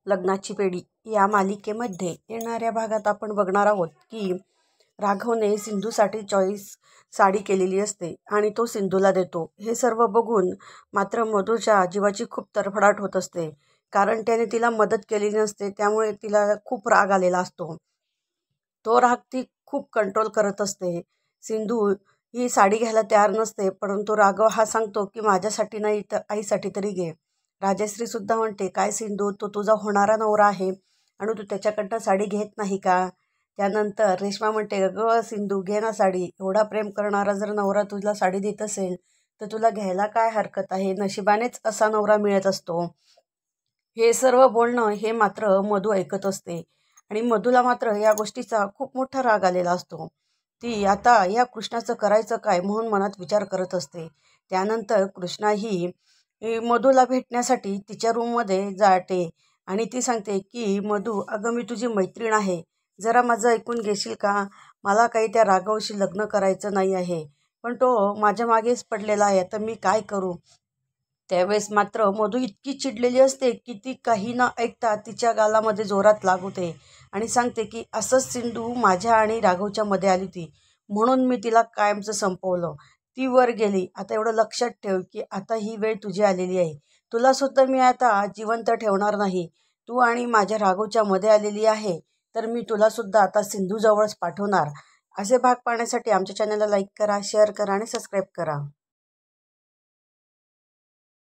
लग्नाची पेढी या मालिकेमध्ये येणाऱ्या भागात आपण बघणार आहोत की राघवने सिंधूसाठी चॉईस साडी केलेली असते आणि तो सिंधूला देतो. हे सर्व बघून मात्र मधूच्या जीवाची खूप तरफडाट होत असते, कारण त्याने तिला मदत केलेली नसते. त्यामुळे तिला खूप राग आलेला असतो. तो राग ती खूप कंट्रोल करत असते. सिंधू ही साडी घ्यायला तयार नसते, परंतु राघव हा सांगतो की माझ्यासाठी नाही तर आईसाठी तरी घे. राजश्री सुद्धा म्हणते, काय सिंधू, तो तुझा होणारा नवरा आहे आणि तू त्याच्याकडनं साडी घेत नाही का? त्यानंतर रेश्मा म्हणते, अगं सिंधू, घे ना साडी. एवढा प्रेम करणारा जर नवरा तुला साडी देत असेल तर तुला घ्यायला काय हरकत आहे? नशिबानेच असा नवरा मिळत असतो. हे सर्व बोलणं हे मात्र मधू ऐकत असते आणि मधूला मात्र या गोष्टीचा खूप मोठा राग आलेला असतो. ती आता या कृष्णाचं करायचं काय म्हणून मनात विचार करत असते. त्यानंतर कृष्णा ही मधूला भेटण्यासाठी तिच्या रूममध्ये जाते आणि ती सांगते की मधू, अगं मी तुझी मैत्रीण आहे, जरा माझं ऐकून घेशील का? मला काही त्या राघवशी लग्न करायचं नाही आहे, पण तो माझ्या मागेच पडलेला आहे, तर मी काय करू? त्यावेळेस मात्र मधू इतकी चिडलेली असते की ती काही न ऐकता तिच्या गालामध्ये जोरात लागते आणि सांगते की असंच सिंधू माझ्या आणि राघवच्या मध्ये आली होती, म्हणून मी तिला कायमचं संपवलं. ती वर गेली. आता एवढं लक्षात ठेव की आता ही वेळ तुझी आलेली आहे. तुला सुद्धा मी आता जिवंत ठेवणार नाही. तू आणि माझ्या राघवच्या मध्ये आलेली आहे, तर मी तुला सुद्धा आता सिंधूजवळच पाठवणार. असे भाग पाहण्यासाठी आमच्या चॅनलला लाईक करा, शेअर करा आणि सबस्क्राईब करा.